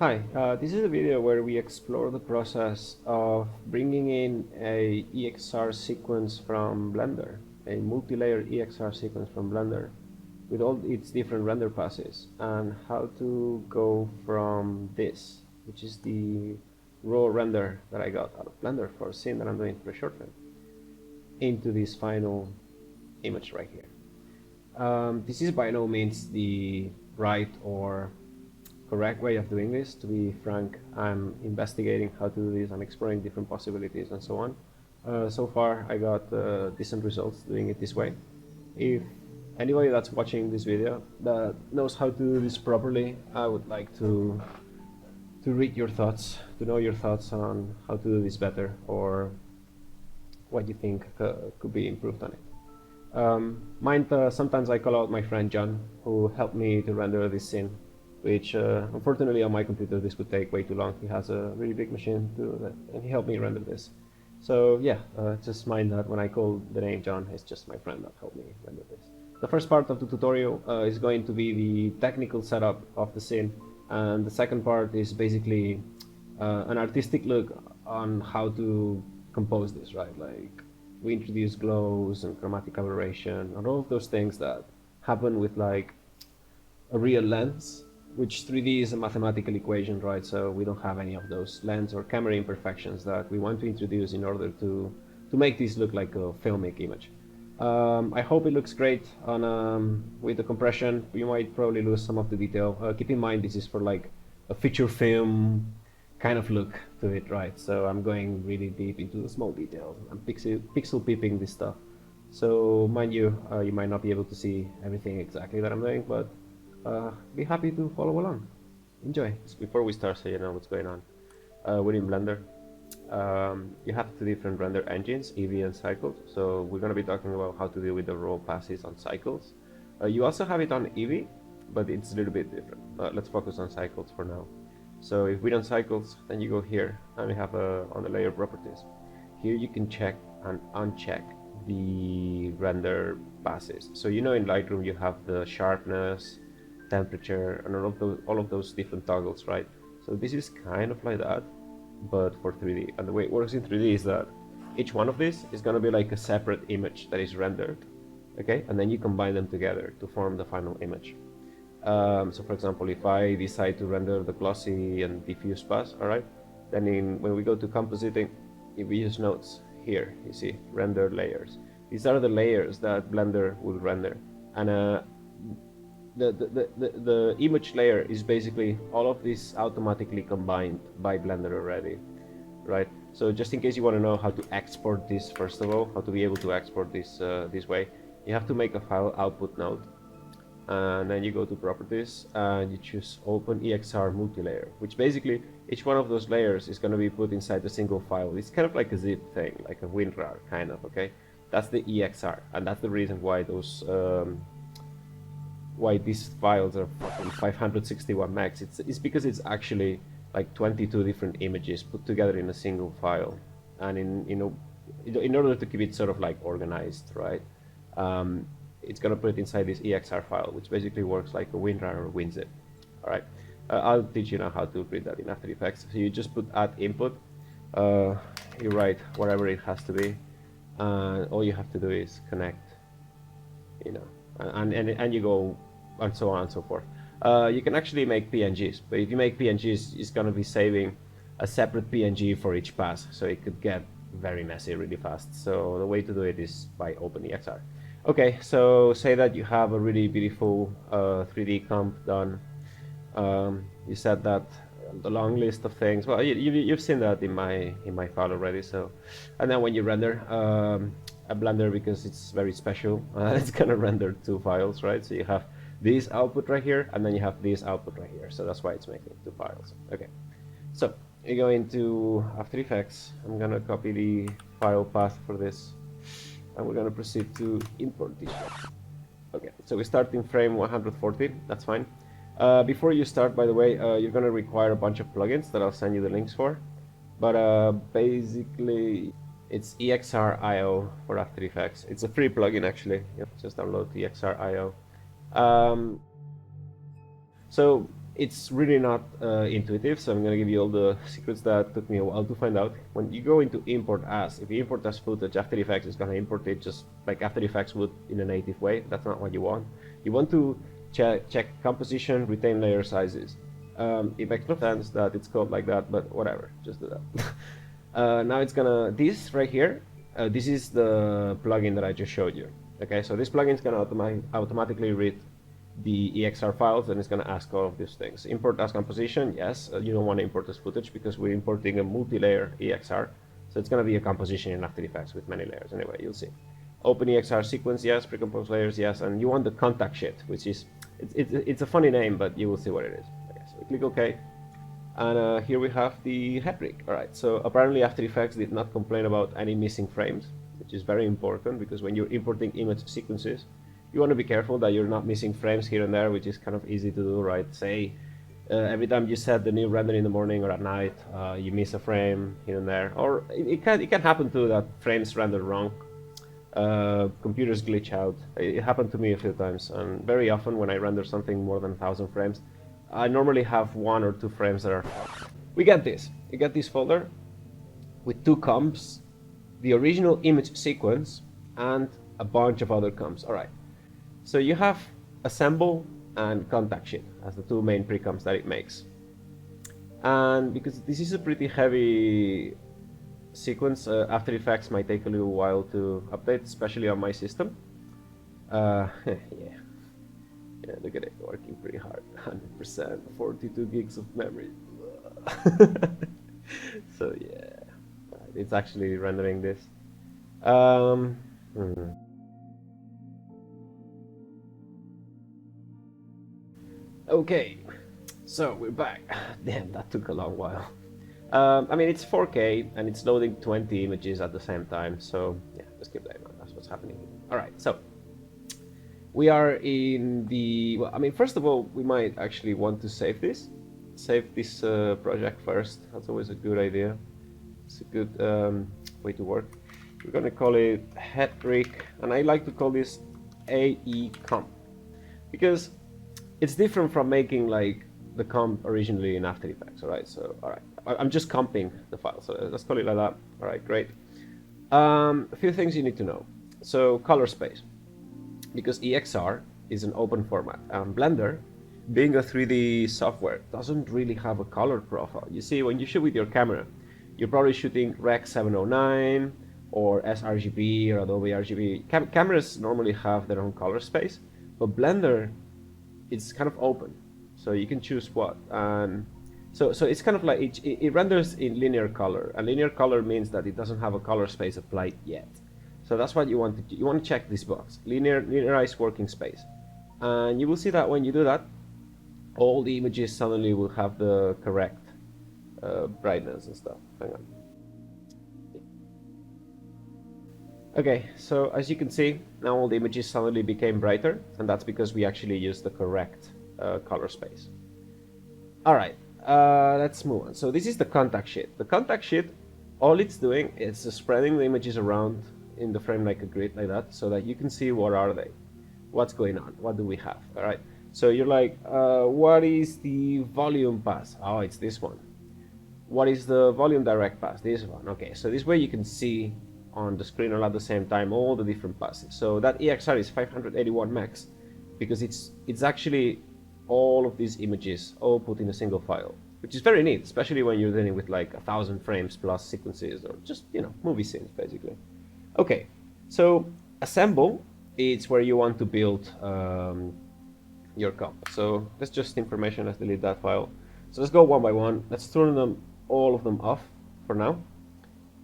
Hi, this is a video where we explore the process of bringing in a EXR sequence from Blender, a multi-layer EXR sequence from Blender with all its different render passes, and how to go from this, which is the raw render that I got out of Blender for a scene that I'm doing for a short film, into this final image right here. This is by no means the right or correct way of doing this. To be frank, I'm investigating how to do this. I'm exploring different possibilities and so on. So far, I got decent results doing it this way. If anybody that's watching this video that knows how to do this properly, I would like to read your thoughts, to know your thoughts on how to do this better, or what you think could be improved on it. Sometimes I call out my friend John, who helped me to render this scene, which unfortunately on my computer this would take way too long. He has a really big machine to do that, and he helped me render this. So yeah, just mind that when I call the name John, it's just my friend that helped me render this. The first part of the tutorial is going to be the technical setup of the scene, and the second part is basically an artistic look on how to compose this, right? Like, we introduce glows and chromatic aberration and all of those things that happen with like a real lens, which 3D is a mathematical equation, right? So we don't have any of those lens or camera imperfections that we want to introduce in order to make this look like a filmic image. I hope it looks great on with the compression. You might probably lose some of the detail. Keep in mind this is for like a feature film kind of look to it, right? So I'm going really deep into the small details. I'm pixel peeping this stuff. So mind you, you might not be able to see everything exactly that I'm doing, but be happy to follow along. Enjoy. Before we start, so you know what's going on. Within Blender, you have two different render engines, Eevee and Cycles. So we're going to be talking about how to deal with the raw passes on Cycles. You also have it on Eevee, but it's a little bit different. Let's focus on Cycles for now. So if we run Cycles, then you go here, and we have on the layer properties. Here you can check and uncheck the render passes. So you know in Lightroom you have the sharpness, temperature, and all of those different toggles, right? So this is kind of like that, but for 3D. And the way it works in 3D is that each one of these is going to be like a separate image that is rendered, okay? And then you combine them together to form the final image. So for example, if I decide to render the glossy and diffuse pass, all right, then when we go to compositing, if we use nodes here, you see render layers. These are the layers that Blender will render, and the image layer is basically all of this automatically combined by Blender already, right? So just in case you want to know how to export this, first of all, how to be able to export this this way, you have to make a file output node, and then you go to properties and you choose open EXR multilayer, which basically each one of those layers is going to be put inside a single file. It's kind of like a zip thing, like a WinRAR kind of, okay? That's the EXR, and that's the reason why those why these files are fucking 561 megs. It's because it's actually like 22 different images put together in a single file, and in order to keep it sort of like organized, right? It's gonna put it inside this EXR file, which basically works like a WinRAR or WinZip. All right, I'll teach you now how to read that in After Effects. So you just put add input, you write whatever it has to be, and all you have to do is connect, you know, and you go, and so on and so forth. You can actually make PNGs, but if you make PNGs, it's going to be saving a separate PNG for each pass, so it could get very messy really fast. So the way to do it is by OpenEXR. Okay, so say that you have a really beautiful 3D comp done. You said that the long list of things. Well, you've seen that in my file already. So, and then when you render a Blender, because it's very special, it's gonna render two files, right? So you have this output right here, and then you have this output right here. So that's why it's making two files. Okay, so you go into After Effects. I'm gonna copy the file path for this, and we're gonna proceed to import this one. Okay, so we start in frame 140. That's fine. Before you start, by the way, you're gonna require a bunch of plugins that I'll send you the links for. But basically, it's EXR.io for After Effects. It's a free plugin actually. Just download the EXR.io. So It's really not intuitive, so I'm going to give you all the secrets that took me a while to find out. When you go into import as, if you import as footage, After Effects is going to import it just like After Effects would in a native way. That's not what you want. You want to check composition, retain layer sizes. It makes no sense that it's called like that, but whatever, just do that. Now it's gonna, this right here, this is the plugin that I just showed you. Okay, so this plugin is gonna automatically read the EXR files, and it's going to ask all of these things. Import as composition, yes. You don't want to import as footage because we're importing a multi-layer EXR, so it's going to be a composition in After Effects with many layers. Anyway, you'll see. Open EXR sequence, yes. Pre-compose layers, yes. And you want the contact sheet, which is it's a funny name, but you will see what it is. Okay, so we click OK, and here we have the head rig. All right. So apparently After Effects did not complain about any missing frames, which is very important because when you're importing image sequences, you want to be careful that you're not missing frames here and there, which is kind of easy to do, right? Say, every time you set the new render in the morning or at night, you miss a frame here and there. Or it can happen too that frames render wrong. Computers glitch out. It happened to me a few times, and very often when I render something more than 1,000 frames, I normally have 1 or 2 frames that are off. We get this. You get this folder with 2 comps, the original image sequence, and a bunch of other comps. All right. So you have assemble and contact sheet as the 2 main pre-comps that it makes. And because this is a pretty heavy sequence, After Effects might take a little while to update, especially on my system. Yeah, look at it, working pretty hard. 100%, 42 gigs of memory. So yeah, it's actually rendering this. Okay, so we're back. Damn, that took a long while. I mean, it's 4K and it's loading 20 images at the same time, so yeah, just keep that in mind. That's what's happening here. All right, so we are in the, well, I mean, first of all, we might actually want to save this project first. That's always a good idea. It's a good way to work. We're going to call it head rig, and I like to call this AE comp because it's different from making like the comp originally in After Effects. All right, so all right, I'm just comping the file, so let's call it like that. All right, great. A few things you need to know. So color space, because EXR is an open format, and Blender, being a 3D software, doesn't really have a color profile. You see, when you shoot with your camera, you're probably shooting Rec 709 or sRGB or Adobe RGB. Cameras normally have their own color space, but Blender, it's kind of open, so you can choose what. And so it's kind of like it renders in linear color, and linear color means that it doesn't have a color space applied yet. So that's what you want to do. You want to check this box, linearized working space, and you will see that when you do that, all the images suddenly will have the correct brightness and stuff. Hang on. Okay, so as you can see, now all the images suddenly became brighter, and that's because we actually used the correct color space. All right, let's move on. So this is the contact sheet. The contact sheet, all it's doing is spreading the images around in the frame like a grid like that, so that you can see what are they, what's going on, what do we have. All right, so you're like, what is the volume pass? Oh, it's this one. What is the volume direct pass? This one. Okay, so this way you can see on the screen all at the same time all the different passes. So that EXR is 581 megs because it's actually all of these images all put in a single file, which is very neat, especially when you're dealing with like 1,000 frames plus sequences, or just, you know, movie scenes basically. Okay, so assemble is where you want to build your comp. So that's just information. Let's delete that file. So let's go one by one. Let's turn them, all of them, off for now,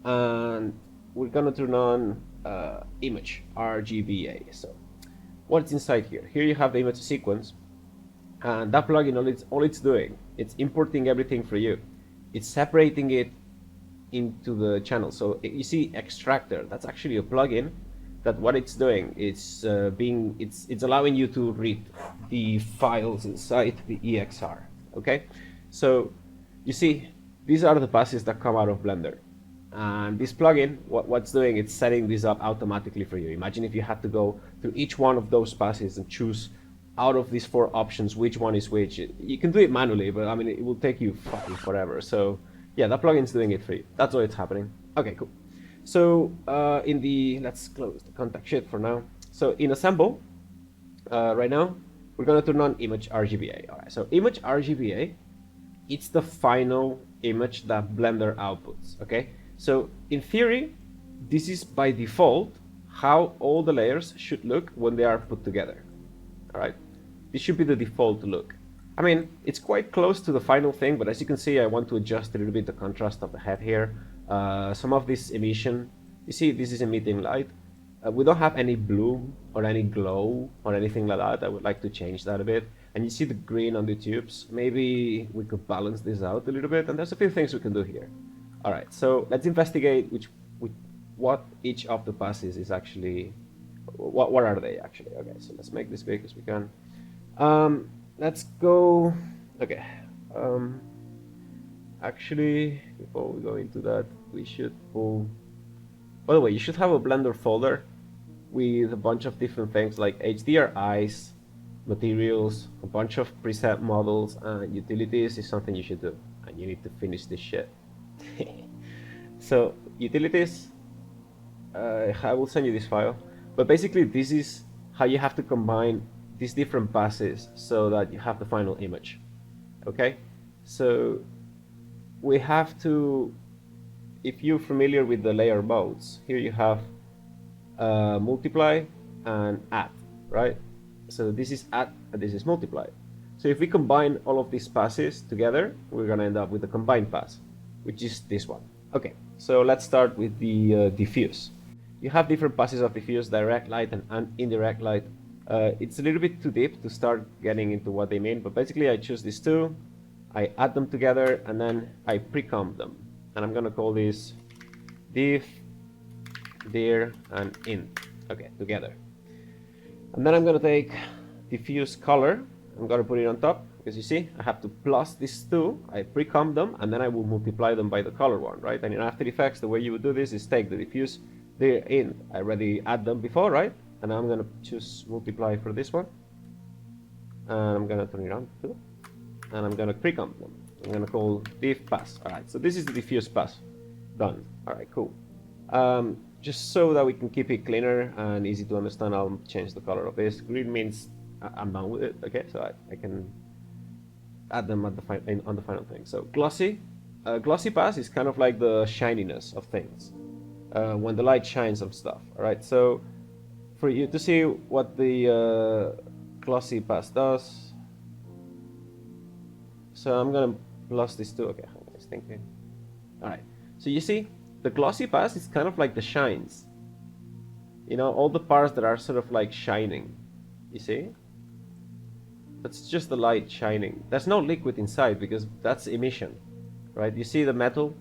and we're gonna turn on image RGBA. So what's inside here? Here you have the image sequence, and that plugin, all it's doing, it's importing everything for you. It's separating it into the channel. So you see extractor, that's actually a plugin that what it's doing is it's allowing you to read the files inside the EXR. Okay, so you see these are the passes that come out of Blender, and this plugin, what's doing, it's setting this up automatically for you. Imagine if you had to go through each one of those passes and choose out of these 4 options which one is which. You can do it manually, but I mean it will take you fucking forever. So yeah, that plugin's doing it for you. That's why it's happening. Okay, cool. So let's close the contact sheet for now. So in assemble, right now we're gonna turn on image RGBA. All right. So image RGBA, it's the final image that Blender outputs. Okay. So in theory, this is by default how all the layers should look when they are put together. All right. This should be the default look. I mean, it's quite close to the final thing, but as you can see, I want to adjust a little bit the contrast of the head here. Some of this emission, you see, this is emitting light. We don't have any bloom or any glow or anything like that. I would like to change that a bit. And you see the green on the tubes. Maybe we could balance this out a little bit. And there's a few things we can do here. All right, so let's investigate what each of the passes is actually. What are they actually? Okay, so let's make this big as we can. Let's go. Okay. Actually, before we go into that, we should pull. By the way, you should have a Blender folder with a bunch of different things like HDR eyes, materials, a bunch of preset models, and utilities is something you should do. And you need to finish this shit. So utilities, I will send you this file. But basically, this is how you have to combine these different passes so that you have the final image. Okay, so we have to, if you're familiar with the layer modes, here you have multiply and add, right? So this is add and this is multiply. So if we combine all of these passes together, we're gonna end up with the combined pass, which is this one. Okay, so let's start with the diffuse. You have different passes of diffuse, direct light and indirect light. It's a little bit too deep to start getting into what they mean, but basically I choose these two, I add them together, and then I pre-comp them. And I'm gonna call this diff, dir, and int, okay, together. And then I'm gonna take diffuse color, I'm gonna put it on top, because you see, I have to plus these two, I pre-comp them, and then I will multiply them by the color one, right? And in After Effects, the way you would do this is take the diffuse, dir, int, I already add them before, right? And I'm gonna choose multiply for this one, and I'm gonna turn it on too, and I'm gonna pre-comp them. I'm gonna call diff pass. All right, so this is the diffuse pass, done. All right, cool. Just so that we can keep it cleaner and easy to understand, I'll change the color of this. Green means I'm done with it. Okay, so I can add them at the on the final thing. So glossy, glossy pass is kind of like the shininess of things when the light shines on stuff. All right, so for you to see what the glossy pass does, so I'm gonna plus this too. Okay, I was thinking. All right, so you see, the glossy pass is kind of like the shines. You know, all the parts that are sort of like shining. You see? That's just the light shining. There's no liquid inside because that's emission, right? You see the metal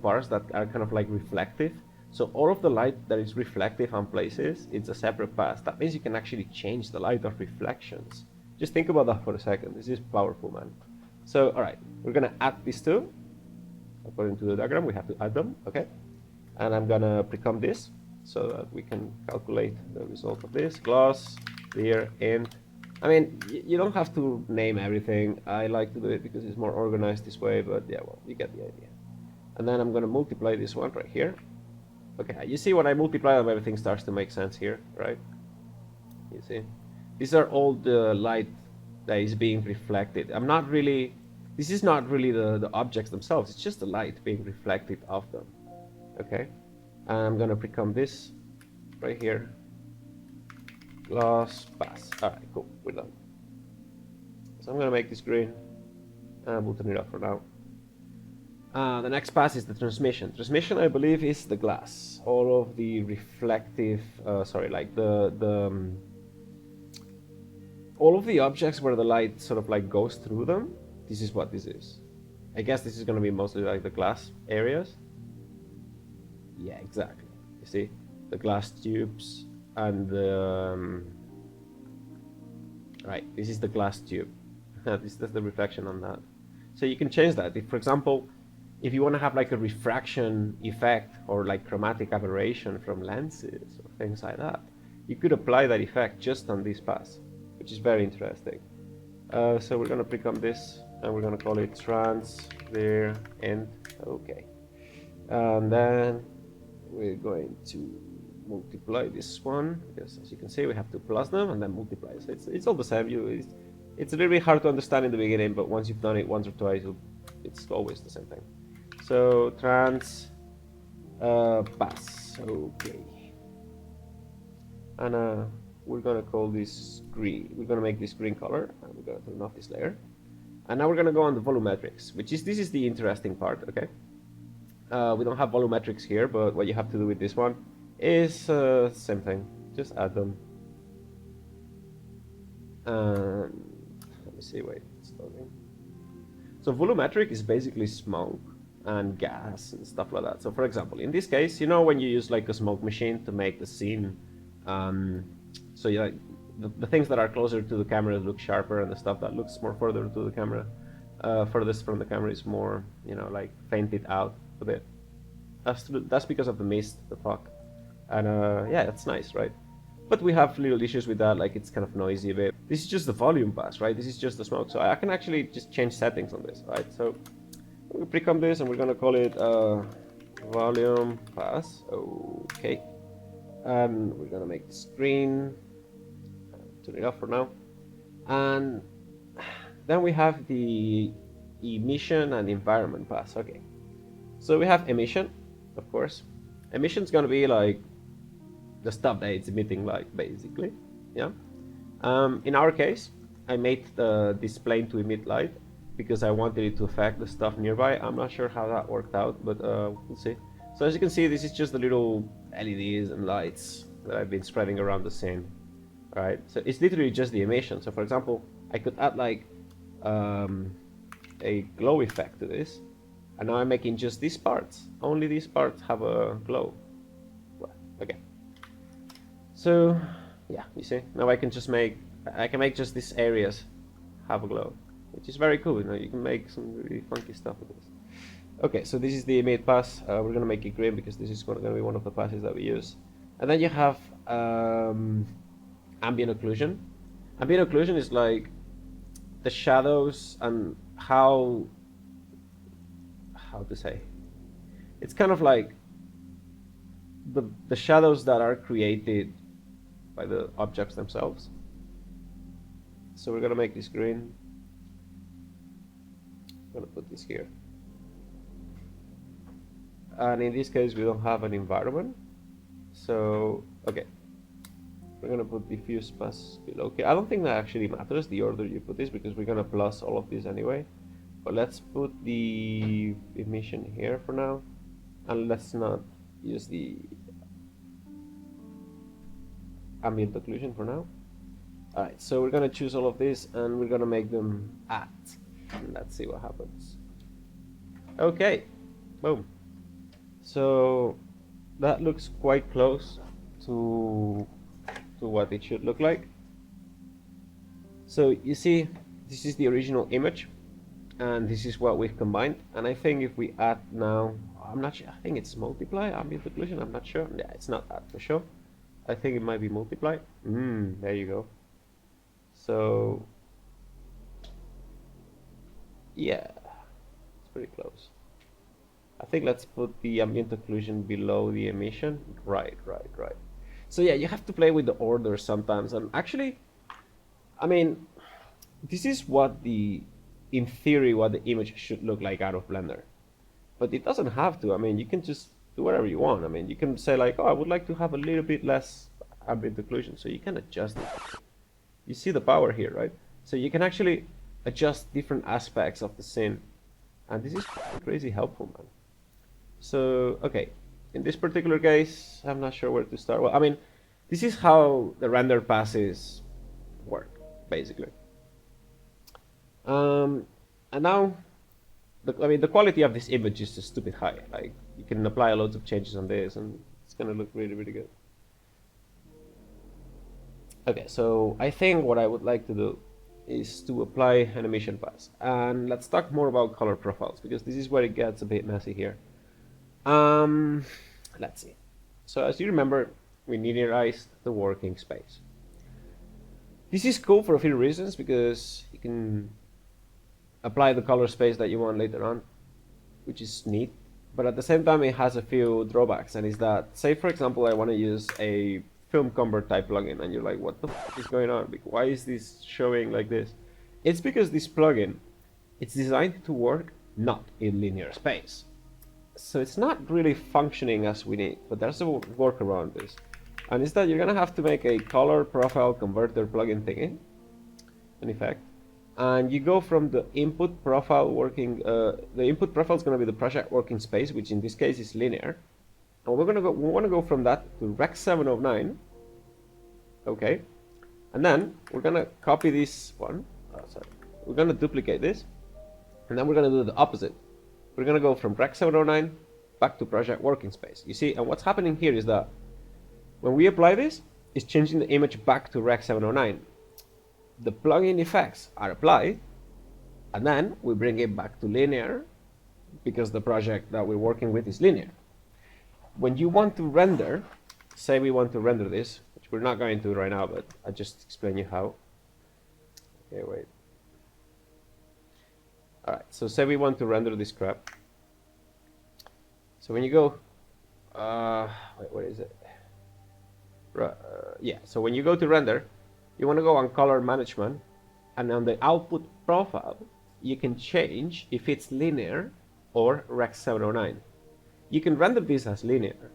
parts that are kind of like reflective. So all of the light that is reflective on places, it's a separate pass. That means you can actually change the light of reflections. Just think about that for a second. This is powerful, man. So, all right, we're gonna add these two. According to the diagram, we have to add them, okay? And I'm gonna pre-comp this so that we can calculate the result of this. Gloss, dir, int. I mean, you don't have to name everything. I like to do it because it's more organized this way, but yeah, well, you get the idea. And then I'm gonna multiply this one right here. Okay, you see when I multiply them, everything starts to make sense here, right? You see? These are all the light that is being reflected. This is not really the objects themselves, it's just the light being reflected off them. Okay? And I'm gonna pre-comp this right here. Gloss pass. Alright, cool, we're done. So I'm gonna make this green and we'll turn it off for now. The next pass is the transmission. Transmission, I believe, is the glass. All of the reflective, all of the objects where the light sort of like goes through them. This is what this is. I guess this is going to be mostly like the glass areas. Yeah, exactly. You see, the glass tubes and the right. This is the glass tube. That's the reflection on that. So you can change that. If, for example, if you want to have like a refraction effect or like chromatic aberration from lenses or things like that, you could apply that effect just on this pass. which is very interesting. So we're gonna pick up this and we're gonna call it trans there end. Okay, and then we're going to multiply this one, because as you can see we have to plus them and then multiply. So it's all the same. It's a little bit hard to understand in the beginning, but once you've done it once or twice, it's always the same thing. So trans pass. Okay, and we're gonna call this green. We're gonna make this green color, and we're gonna turn off this layer. And now we're gonna go on the volumetrics, which is this is the interesting part. Okay, we don't have volumetrics here, but what you have to do with this one is same thing. Just add them. Let me see. Wait, it's loading. So volumetric is basically smoke and gas and stuff like that. So for example, in this case, you know when you use like a smoke machine to make the scene. So yeah, the things that are closer to the camera look sharper, and the stuff that looks more further to the camera, furthest from the camera is more, you know, like fainted out a bit. That's because of the mist, the fog, and yeah, that's nice, right? But we have little issues with that, like it's kind of noisy a bit. This is just the volume pass, right? This is just the smoke, so I can actually just change settings on this, right? So we'll click on this and we're gonna call it volume pass. Okay. And we're gonna make the screen, turn it off for now, and then we have the emission and environment pass. Okay, so we have emission, of course. Emission is gonna be like the stuff that it's emitting light, basically. Yeah. In our case, I made this plane to emit light because I wanted it to affect the stuff nearby. I'm not sure how that worked out, but we'll see. So as you can see, this is just the little LEDs and lights that I've been spreading around the scene. Alright, so it's literally just the emission. So for example, I could add like a glow effect to this, and now I'm making just these parts. Only these parts have a glow. Well, okay. So yeah, you see, now I can make just these areas have a glow, which is very cool. You know, you can make some really funky stuff with this. Okay, so this is the emit pass. We're gonna make it green because this is gonna be one of the passes that we use. And then you have ambient occlusion. Ambient occlusion is like the shadows and how to say. It's kind of like the shadows that are created by the objects themselves. So we're gonna make this green. I'm gonna put this here. And in this case we don't have an environment, so okay, we're gonna put diffuse pass below. Okay, I don't think that actually matters the order you put this, because we're gonna plus all of this anyway, but let's put the emission here for now, and let's not use the ambient occlusion for now. Alright, so we're gonna choose all of this and we're gonna make them at, and let's see what happens. Okay, boom. So that looks quite close to what it should look like. So you see, this is the original image, and this is what we've combined. And I think if we add now, I'm not sure, I think it's multiply, ambient occlusion, I'm not sure. Yeah, it's not add for sure. I think it might be multiply. There you go. So yeah, it's pretty close. I think let's put the ambient occlusion below the emission. Right. So yeah, you have to play with the order sometimes. And actually, I mean, this is what in theory, what the image should look like out of Blender. But it doesn't have to. I mean, you can just do whatever you want. I mean, you can say like, oh, I would like to have a little bit less ambient occlusion. So you can adjust it. You see the power here, right? So you can actually adjust different aspects of the scene. And this is crazy helpful, man. So, okay, in this particular case, I'm not sure where to start. Well, I mean, this is how the render passes work, basically. And now, the quality of this image is just stupid high. Like, you can apply loads of changes on this, and it's gonna look really, really good. Okay, so I think what I would like to do is to apply an emission pass. And let's talk more about color profiles, because this is where it gets a bit messy here. Let's see. So as you remember, we linearized the working space. This is cool for a few reasons, because you can apply the color space that you want later on, which is neat. But at the same time, it has a few drawbacks, and is that, say for example, I want to use a film convert type plugin, and you're like, what the f is going on? Why is this showing like this? It's because this plugin, it's designed to work not in linear space. So it's not really functioning as we need, but there's a workaround this. And it's that you're gonna have to make a color profile converter plugin thingy, an effect. And you go from the input profile working, the input profile is going to be the project working space, which in this case is linear. And we want to go from that to Rec 709. Okay. And then we're going to copy this one. Oh, sorry. We're going to duplicate this. And then we're going to do the opposite. We're going to go from Rec 709 back to project working space. You see, and what's happening here is that when we apply this, it's changing the image back to Rec 709. The plugin effects are applied, and then we bring it back to linear, because the project that we're working with is linear. When you want to render, say we want to render this, which we're not going to right now, but I'll just explain you how. Okay, wait. Alright, so say we want to render this crap. So when you go, wait, what is it? Yeah, so when you go to render, you want to go on color management, and on the output profile you can change if it's linear or Rec 709. You can render this as linear,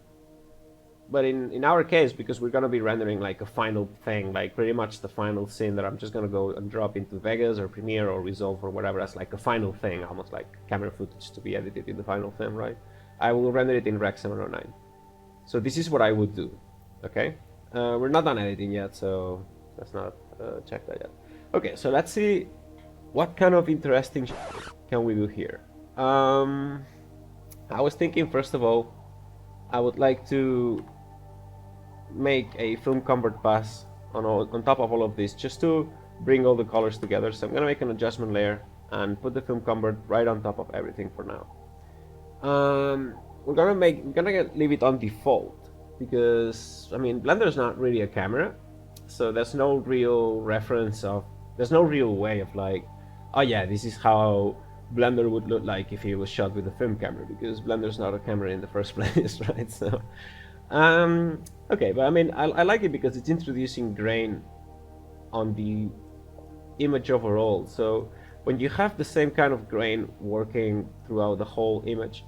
but in our case, because we're going to be rendering like a final thing, like pretty much the final scene that I'm just going to go and drop into Vegas or Premiere or Resolve or whatever as like a final thing, almost like camera footage to be edited in the final film, right? I will render it in Rec 709. So this is what I would do. Okay, we're not done editing yet, so let's not check that yet. Okay, so let's see what kind of interesting can we do here. I was thinking, first of all, I would like to make a film convert pass on top of all of this, just to bring all the colors together. So I'm gonna make an adjustment layer and put the film convert right on top of everything for now. We're gonna leave it on default, because I mean, Blender is not really a camera. So there's no real reference of, there's no real way of like, oh yeah, this is how Blender would look like if it was shot with a film camera, because Blender's not a camera in the first place, right? So, okay, but I mean, I like it because it's introducing grain on the image overall. So when you have the same kind of grain working throughout the whole image,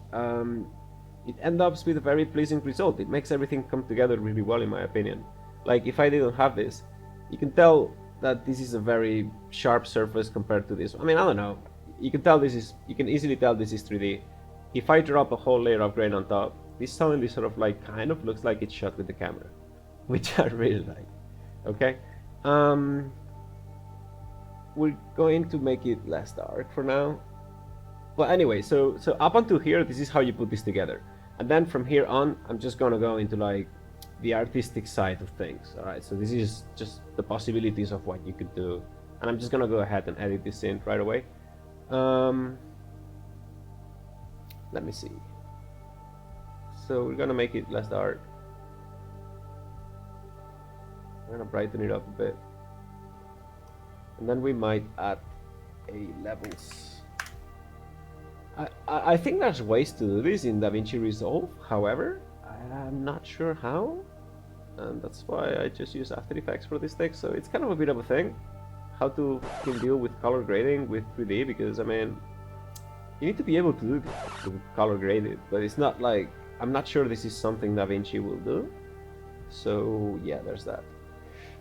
it ends up with a very pleasing result. It makes everything come together really well, in my opinion. Like, if I didn't have this, you can tell that this is a very sharp surface compared to this. I mean, I don't know. You can tell you can easily tell this is 3D. If I drop a whole layer of grain on top, this suddenly sort of like kind of looks like it's shot with the camera, which I really like. Okay, we're going to make it less dark for now. But anyway, so up until here, this is how you put this together, and then from here on, I'm just gonna go into like the artistic side of things. Alright, so this is just the possibilities of what you could do, and I'm just gonna go ahead and edit this in right away. Let me see. So we're gonna make it less dark. I'm gonna brighten it up a bit, and then we might add a levels. I think there's ways to do this in DaVinci Resolve, however I'm not sure how, and that's why I just use After Effects for this text. So it's kind of a bit of a thing, how to deal with color grading with 3D, because I mean, you need to be able to do this, to color grade it, but it's not like, I'm not sure this is something DaVinci will do. So yeah, there's that.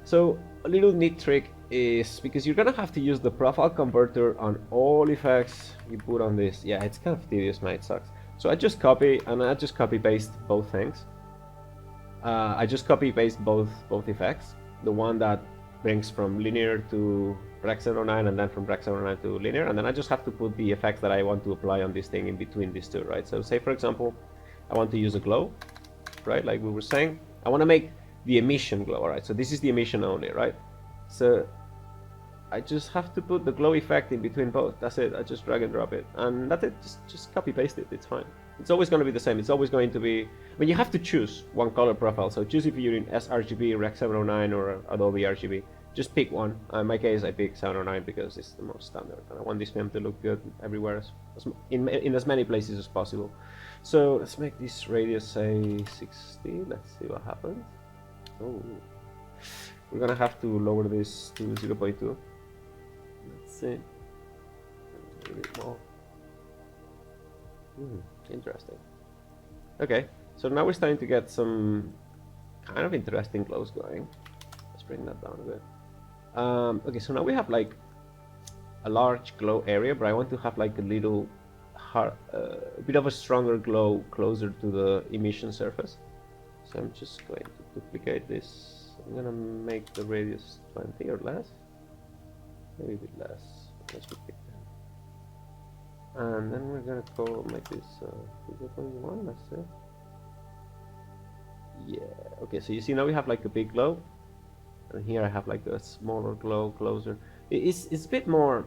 So a little neat trick is, because you're gonna have to use the profile converter on all effects you put on this. Yeah, it's kind of tedious, man, it sucks. So I just copy paste both things. I just copy paste both effects. The one that brings from linear to Rec 709, and then from Rec 709 to linear, and then I just have to put the effects that I want to apply on this thing in between these two, right? So say for example, I want to use a glow, right? Like we were saying, I want to make the emission glow, alright? So this is the emission only, right? So I just have to put the glow effect in between both. That's it. I just drag and drop it, and that's it. Just copy paste it. It's fine. It's always going to be the same. It's always going to be, when you have to choose one color profile. So choose if you're in sRGB, Rec 709, or Adobe RGB. just pick one. In my case, I pick 709 because it's the most standard, and I want this film to look good everywhere, in as many places as possible. So let's make this radius say 60. Let's see what happens. Oh, we're gonna have to lower this to 0.2. Let's see. A bit more. Interesting. Okay, so now we're starting to get some kind of interesting glows going. Let's bring that down a bit. Okay, so now we have like a large glow area, but I want to have like a little a bit of a stronger glow closer to the emission surface. So I'm just going to duplicate this. I'm gonna make the radius 20 or less, maybe a bit less. Let's pick that. And then we're gonna make this 0.1. Let's say. Yeah. Okay. So you see now we have like a big glow, and here I have like a smaller glow closer. It's a bit more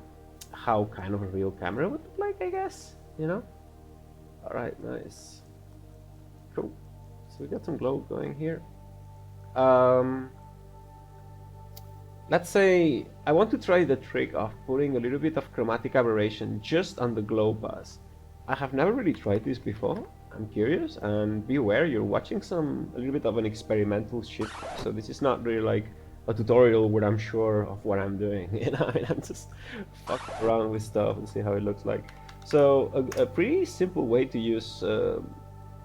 how kind of a real camera would look like, I guess. You know. All right. Nice. Cool. So we got some glow going here. Let's say I want to try the trick of putting a little bit of chromatic aberration just on the glow pass. I have never really tried this before. I'm curious, and be aware you're watching a little bit of an experimental shit. So this is not really like a tutorial where I'm sure of what I'm doing. You know, I mean, I'm just fucking around with stuff and see how it looks like. So a pretty simple way to use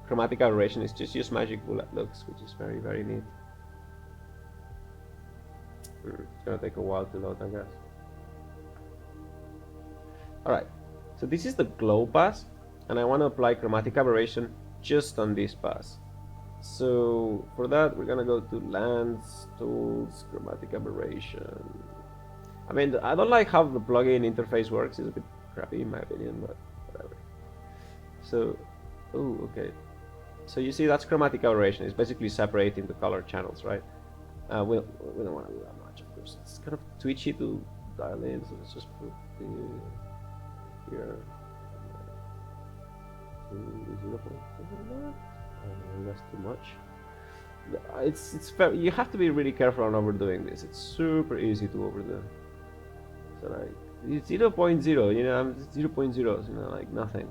chromatic aberration is just use magic bullet looks, which is very, very neat. It's gonna take a while to load, I guess. Alright, so this is the glow pass, and I want to apply chromatic aberration just on this pass. So for that, we're gonna go to Lens, Tools, Chromatic Aberration. I mean, I don't like how the plugin interface works. It's a bit crappy in my opinion, but whatever. So, oh, okay. So you see, that's chromatic aberration. It's basically separating the color channels, right? We don't want to do that much, of course. It's kind of twitchy to dial in, so let's just put the here to 0.7. That's too much. It's very, you have to be really careful on overdoing this. It's super easy to overdo. So like it's 0.0, you know, 0.0, you know, like nothing.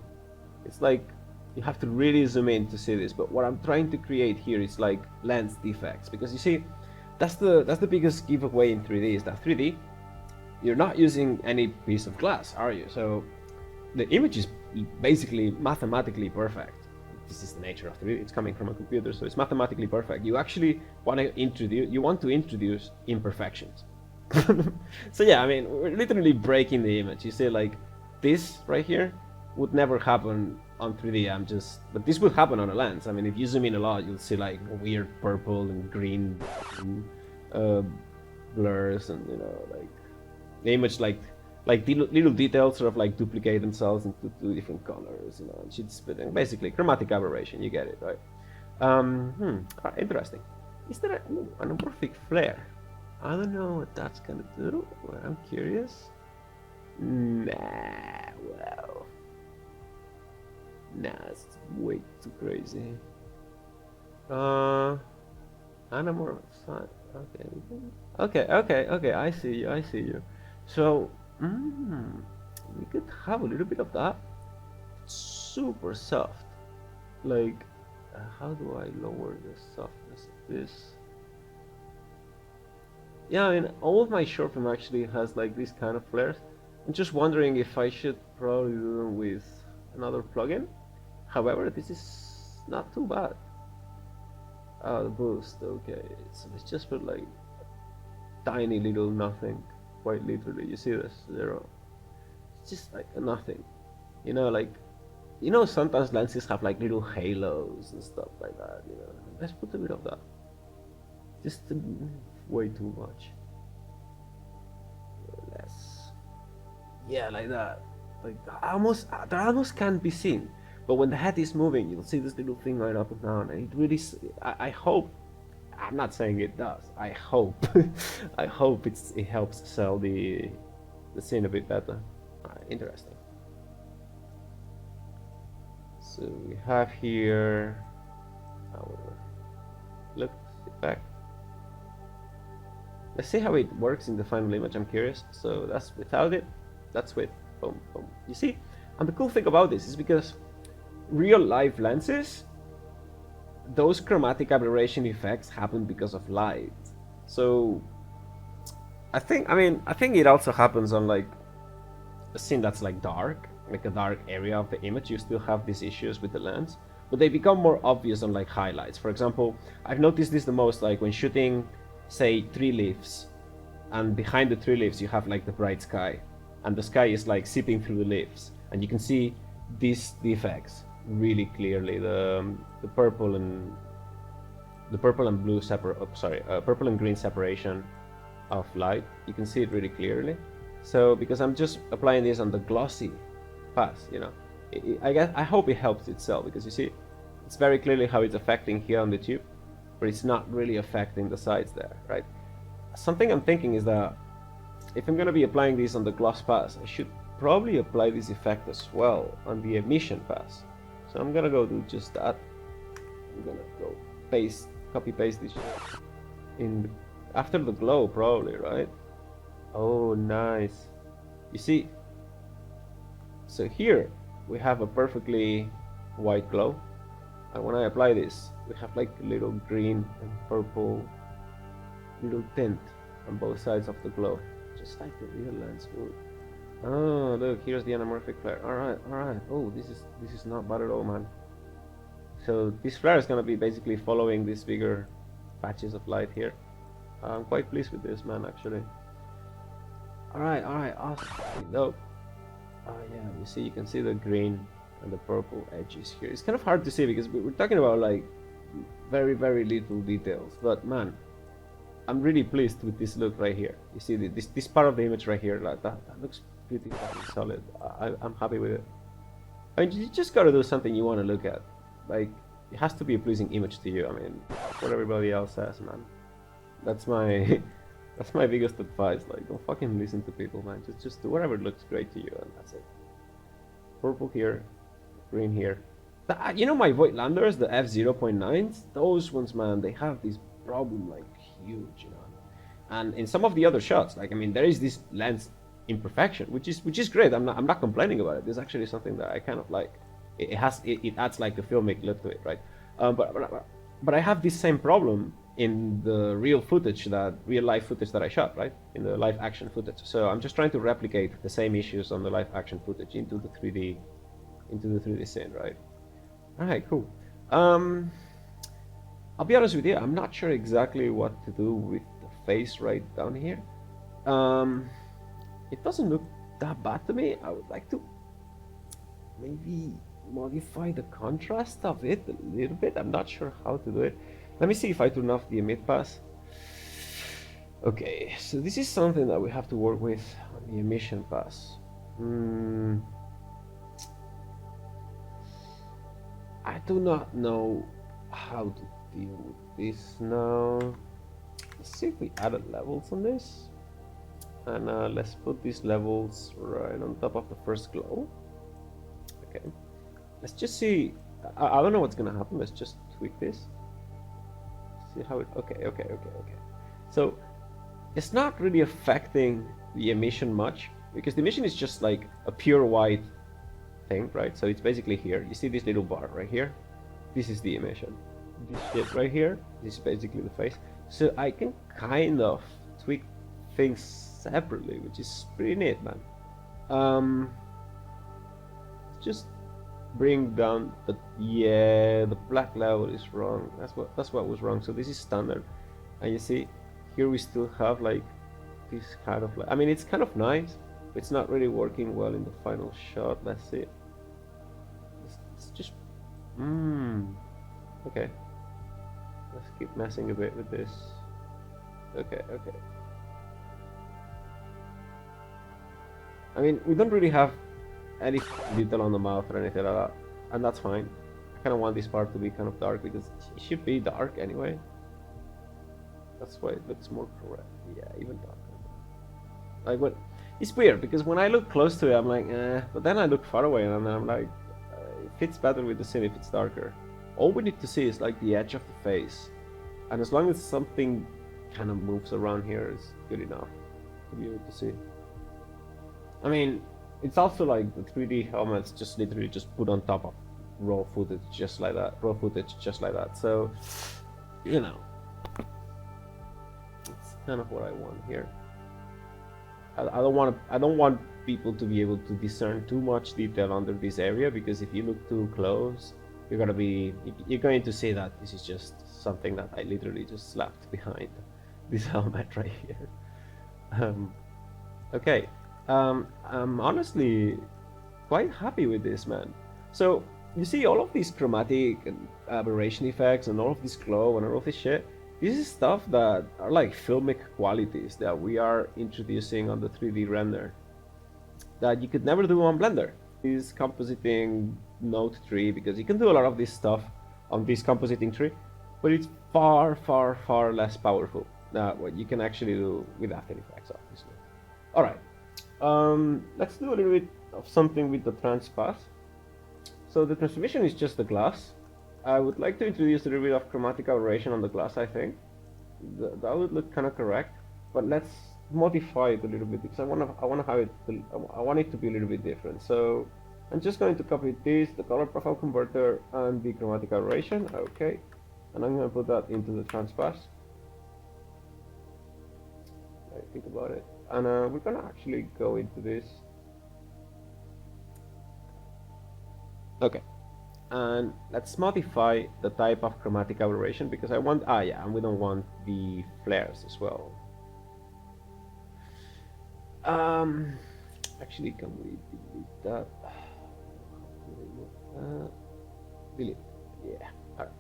It's like you have to really zoom in to see this. But what I'm trying to create here is like lens defects, because you see, that's the biggest giveaway in 3D, is that 3D, you're not using any piece of glass, are you? So the image is basically mathematically perfect. This is the nature of 3D. It's coming from a computer, so it's mathematically perfect. You actually want to introduce imperfections. So yeah, I mean, we're literally breaking the image. You see, like this right here would never happen on 3D. But this will happen on a lens. I mean, if you zoom in a lot, you'll see like weird purple and green blurs, and you know, like the image, like little details sort of like duplicate themselves into two different colors, you know, and shit's basically chromatic aberration. You get it, right? Interesting. Is there an anamorphic flare? I don't know what that's gonna do, but I'm curious. Nah, well, nah, it's way too crazy. Anamorphic. Okay. I see you. So, we could have a little bit of that. Super soft. Like, how do I lower the softness of this? Yeah, I mean, all of my short film actually has like these kind of flares. I'm just wondering if I should probably do them with another plugin. However, this is not too bad. The boost, okay. So let's just put like tiny little nothing. Quite literally, you see this 0. It's just like a nothing. You know, like, you know, sometimes lenses have like little halos and stuff like that. You know, let's put a bit of that. Just way too much. Less. Yeah, like that. Like that almost can't be seen. But when the head is moving, you'll see this little thing going up and down, and it really. I hope. I'm not saying it does. I hope. I hope it helps sell the scene a bit better. Interesting. So we have here our look effect. Let's see how it works in the final image. I'm curious. So that's without it. That's with. Boom, boom. You see? And the cool thing about this is because real life lenses, those chromatic aberration effects happen because of light. So I think it also happens on like a scene that's like dark, like a dark area of the image. You still have these issues with the lens, but they become more obvious on like highlights. For example, I've noticed this the most like when shooting, say, tree leaves, and behind the tree leaves you have like the bright sky, and the sky is like seeping through the leaves, and you can see these defects really clearly. The purple and blue purple and green separation of light. You can see it really clearly. So because I'm just applying this on the glossy pass, you know, I hope it helps itself, because you see, it's very clearly how it's affecting here on the tube, but it's not really affecting the sides there, right? Something I'm thinking is that if I'm going to be applying this on the gloss pass, I should probably apply this effect as well on the emission pass. So I'm going to go do just that. I'm going to go copy paste this in after the glow, probably, right? Oh, nice. You see, so here we have a perfectly white glow, and when I apply this, we have like a little green and purple little tint on both sides of the glow, just like the real lens would. Oh, look, here's the anamorphic flare. Alright. Oh, this is not bad at all, man. So this flare is gonna be basically following these bigger patches of light here. I'm quite pleased with this, man, actually. Alright, awesome. Dope. Yeah, you see, you can see the green and the purple edges here. It's kind of hard to see because we're talking about like very, very little details, but man, I'm really pleased with this look right here. You see this part of the image right here, like that looks pretty fucking solid. I'm happy with it. I mean, you just gotta do something you want to look at. Like, it has to be a pleasing image to you. I mean, what everybody else says, man. That's my that's my biggest advice. Like, don't fucking listen to people, man. Just do whatever looks great to you, and that's it. Purple here, green here. You know my Voigtlanders, the f0.9s? Those ones, man, they have this problem like huge, you know. And in some of the other shots, like, I mean, there is this lens imperfection, which is great. I'm not complaining about it. This is actually something that I kind of like. It adds like a filmic look to it, right? But I have this same problem in the real life footage that I shot, right? In the live action footage. So I'm just trying to replicate the same issues on the live action footage into the 3D scene, right? Alright, cool. I'll be honest with you, I'm not sure exactly what to do with the face right down here. It doesn't look that bad to me. I would like to maybe modify the contrast of it a little bit. I'm not sure how to do it. Let me see if I turn off the emit pass. Okay, so this is something that we have to work with on the emission pass. I do not know how to deal with this now. Let's see if we added levels on this. And let's put these levels right on top of the first glow. Okay, let's just see. I don't know what's gonna happen. Let's just tweak this. See how it. Okay. So it's not really affecting the emission much, because the emission is just like a pure white thing, right? So it's basically here. You see this little bar right here? This is the emission. This shit right here, this is basically the face. So I can kind of tweak things separately, which is pretty neat, man. Just bring down the the black level is wrong. That's what was wrong. So this is standard, and you see here we still have like this kind of like, I mean, it's kind of nice, but it's not really working well in the final shot. Let's see. It's just okay. Let's keep messing a bit with this. Okay. I mean, we don't really have any detail on the mouth or anything like that, and that's fine. I kind of want this part to be kind of dark because it should be dark anyway. That's why it looks more correct. Yeah, even darker. Like, what? It's weird because when I look close to it, I'm like, but then I look far away and I'm like, it fits better with the scene if it's darker. All we need to see is like the edge of the face, and as long as something kind of moves around here is good enough to be able to see. I mean, it's also like the 3D helmets just literally just put on top of raw footage just like that. So, you know, it's kind of what I want here. I don't want people to be able to discern too much detail under this area, because if you look too close, you're going to see that this is just something that I literally just slapped behind this helmet right here. Okay, I'm honestly quite happy with this, man. So you see all of these chromatic and aberration effects and all of this glow and all of this shit. This is stuff that are like filmic qualities that we are introducing on the 3D render that you could never do on Blender. Is compositing node tree, because you can do a lot of this stuff on this compositing tree, but it's far less powerful than what you can actually do with After Effects, obviously. Alright, let's do a little bit of something with the transpath. So the transformation is just the glass. I would like to introduce a little bit of chromatic aberration on the glass, I think. That would look kind of correct, but let's modify it a little bit, because I want it to be a little bit different. So I'm just going to copy this, the color profile converter, and the chromatic aberration. Okay, and I'm going to put that into the transpath. I think about it, and we're going to actually go into this. Okay, and let's modify the type of chromatic aberration, because I want, and we don't want the flares as well. Actually, can we delete that? Delete. Yeah. Alright.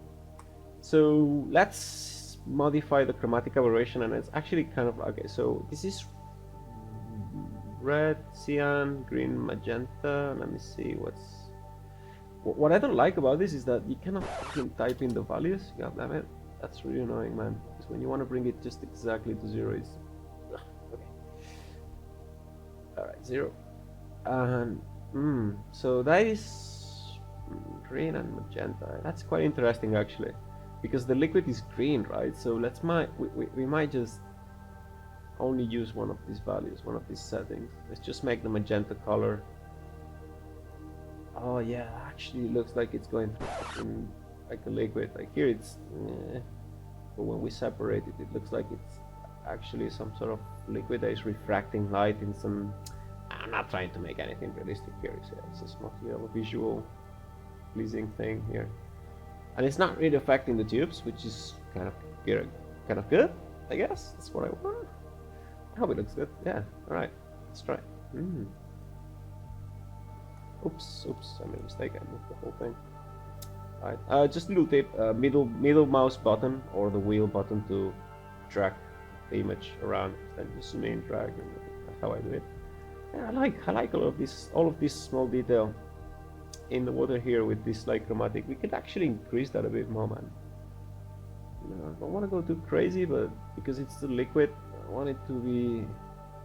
So let's modify the chromatic aberration, and it's actually kind of okay. So this is red, cyan, green, magenta. Let me see what I don't like about this is that you cannot type in the values. God damn it, that's really annoying, man. Because when you want to bring it just exactly to 0, it's okay. Alright, 0. And so that is green and magenta. That's quite interesting actually, because the liquid is green, right? So we might just only use one of these values, one of these settings. Let's just make the magenta color. Oh yeah, actually it looks like it's going through like a liquid. Like here it's but when we separate it, it looks like it's actually some sort of liquid that is refracting light in some. I'm not trying to make anything realistic here. It's just mostly a visual pleasing thing here, and it's not really affecting the tubes, which is kind of good, I guess. That's what I want. I hope it looks good. Yeah. All right, let's try. Oops, I made a mistake. I moved the whole thing. Alright, just a little tip: middle mouse button or the wheel button to drag the image around. Then just zoom in, drag, and that's how I do it. Yeah, I like all of this small detail in the water here with this like chromatic. We could actually increase that a bit more, man. You know, I don't want to go too crazy, but because it's the liquid, I want it to be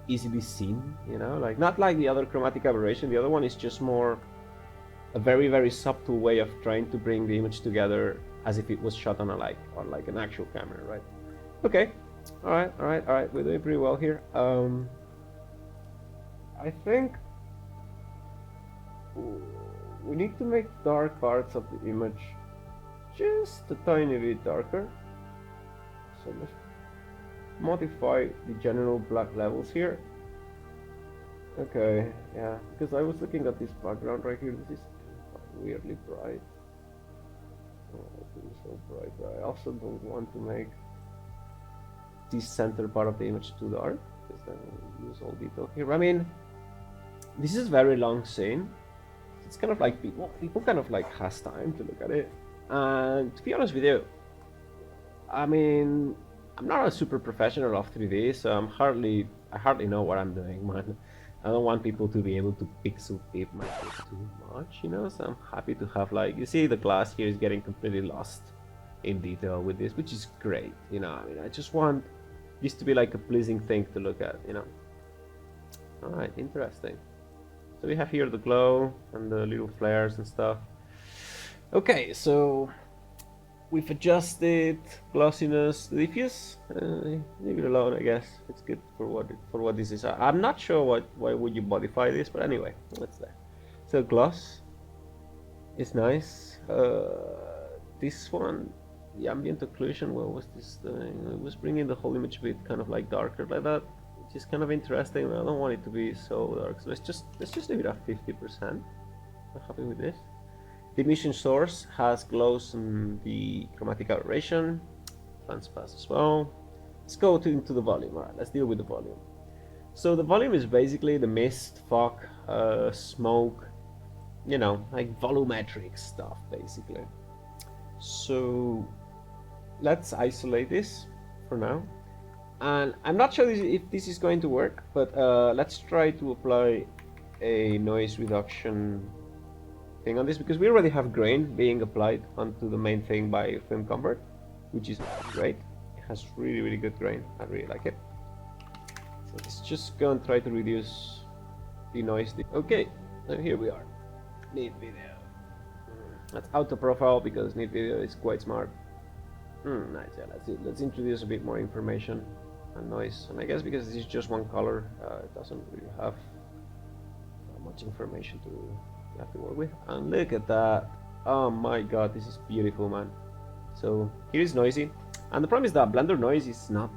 easily seen. You know, like not like the other chromatic aberration. The other one is just more a very subtle way of trying to bring the image together as if it was shot on on like an actual camera, right? Okay, all right. We're doing pretty well here. I think we need to make dark parts of the image just a tiny bit darker. So let's modify the general black levels here. Okay, yeah, because I was looking at this background right here. This is weirdly bright. Oh, this is so bright, but I also don't want to make this center part of the image too dark, because then we'll lose all detail here. I mean, this is very long scene. It's kind of like people kind of like has time to look at it. And to be honest with you, I mean, I'm not a super professional of 3D, so I hardly know what I'm doing, man. I don't want people to be able to pixel peep my shit too much, you know. So I'm happy to have, like, you see the glass here is getting completely lost in detail with this, which is great, you know. I mean, I just want this to be like a pleasing thing to look at, you know. All right, interesting. So we have here the glow and the little flares and stuff. Okay, so We've adjusted glossiness, the diffuse. Leave it alone, I guess. It's good for what this is. I'm not sure why would you modify this, but anyway, what's that? So gloss is nice. This one, the ambient occlusion. What was this doing? It was bringing the whole image a bit kind of like darker like that, which is kind of interesting. I don't want it to be so dark, so let's just leave it at 50%. I'm happy with this. The emission source has glows and the chromatic aberration, transpass as well. Let's go into the volume. Alright, let's deal with the volume. So the volume is basically the mist, fog, smoke, you know, like volumetric stuff basically. So let's isolate this for now. And I'm not sure if this is going to work, but let's try to apply a noise reduction thing on this, because we already have grain being applied onto the main thing by Film Convert, which is great. It has really good grain. I really like it. So let's just go and try to reduce the noise. Okay, so here we are. Neat video. That's auto profile because neat video is quite smart. Nice. Yeah, let's introduce a bit more information and noise. And I guess because this is just one color, it doesn't really have much information to have to work with. And look at that. Oh my god, this is beautiful, man. So here is noisy, and the problem is that Blender noise is not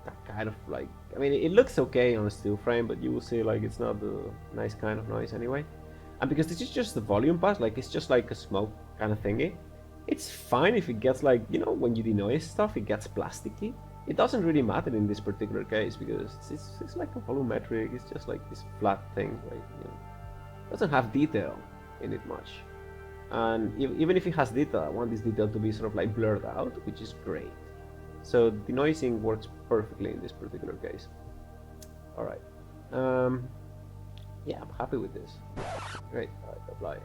that kind of like, I mean, it looks okay on a still frame, but you will see like it's not the nice kind of noise anyway. And because this is just the volume pass, like it's just like a smoke kind of thingy, it's fine if it gets like, you know, when you denoise stuff it gets plasticky. It doesn't really matter in this particular case because it's like a volumetric, it's just like this flat thing, like, you know, doesn't have detail in it much. And even if it has detail, I want this detail to be sort of like blurred out, which is great. So denoising works perfectly in this particular case. Alright. Yeah, I'm happy with this. Great. Alright, apply.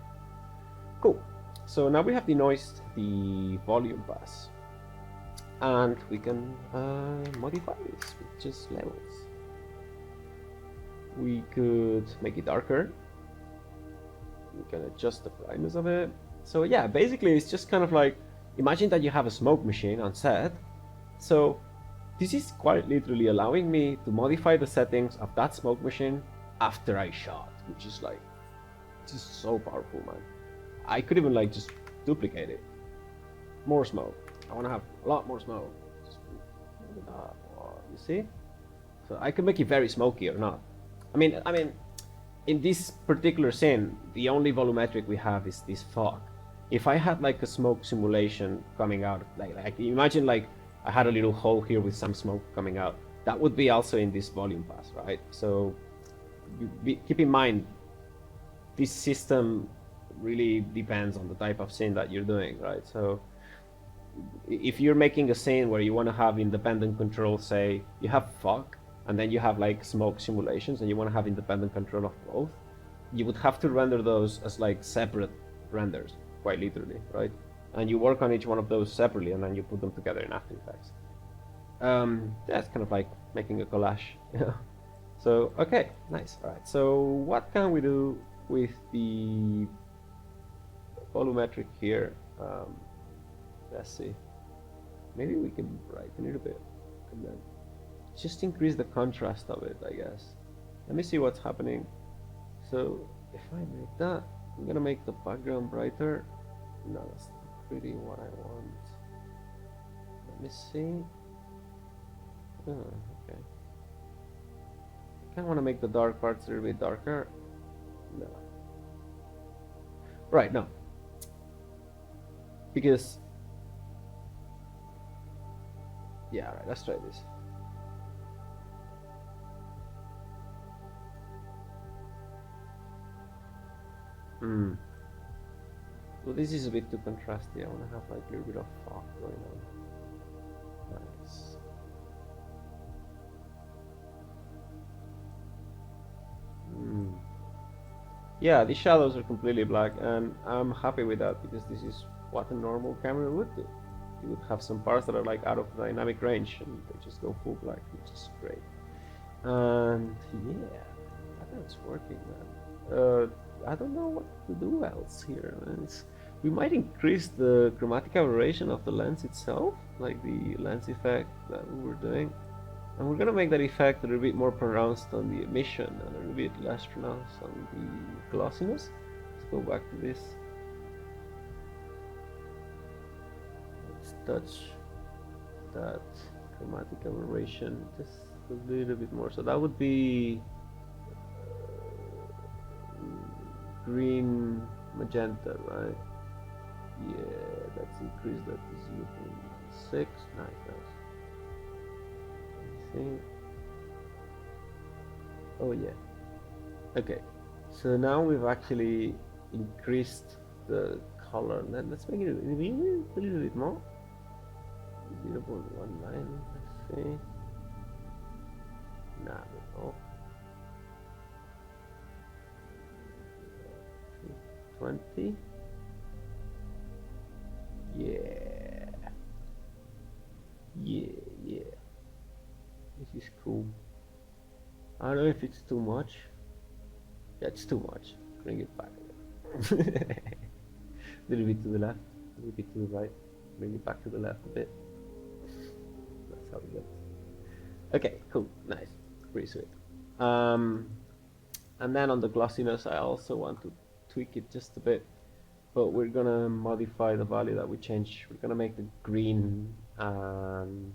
Cool. So now we have denoised the volume pass. And we can modify this with just levels. We could make it darker. We can adjust the brightness of it. So yeah, basically it's just kind of like, imagine that you have a smoke machine on set. So this is quite literally allowing me to modify the settings of that smoke machine after I shot, which is like, just so powerful, man. I could even like just duplicate it. More smoke. I want to have a lot more smoke. Just, you see? So I could make it very smoky or not. I mean, in this particular scene, the only volumetric we have is this fog. If I had like a smoke simulation coming out, like imagine like I had a little hole here with some smoke coming out, that would be also in this volume pass, right? So keep in mind, this system really depends on the type of scene that you're doing, right? So if you're making a scene where you want to have independent control, say you have fog, and then you have like smoke simulations and you want to have independent control of both, you would have to render those as like separate renders, quite literally, right? And you work on each one of those separately and then you put them together in After Effects. That's kind of like making a collage, you know? So, okay, nice. All right, so what can we do with the volumetric here? Let's see. Maybe we can brighten it a bit and then just increase the contrast of it, I guess. Let me see what's happening. So if I make that, I'm gonna make the background brighter. No, that's not really what I want. Let me see. Oh, okay. I kinda wanna make the dark parts a little bit darker. No. Right, no. Because yeah, alright, let's try this. So this is a bit too contrasty. I want to have like a little bit of fog going on. Nice. Yeah, the shadows are completely black, and I'm happy with that because this is what a normal camera would do. You would have some parts that are like out of dynamic range, and they just go full black, which is great. And yeah, I think it's working, man. I don't know what to do else here. We might increase the chromatic aberration of the lens itself, like the lens effect that we were doing. And we're gonna make that effect a little bit more pronounced on the emission and a little bit less pronounced on the glossiness. Let's go back to this. Let's touch that chromatic aberration just a little bit more. So that would be green magenta, right? Yeah, let's increase that to 0.6. Nice. Think. Oh yeah. Okay. So now we've actually increased the color. Let's make it a little bit more. 0.19. Let's see. Nah, no. 20. Yeah. This is cool. I don't know if it's too much. Yeah, it's too much. Bring it back a little bit to the left, a little bit to the right. Bring it back to the left a bit. That's how it looks. Okay, cool, nice, pretty sweet. And then on the glossiness, I also want to tweak it just a bit, but we're gonna modify the value that we change. We're gonna make the green and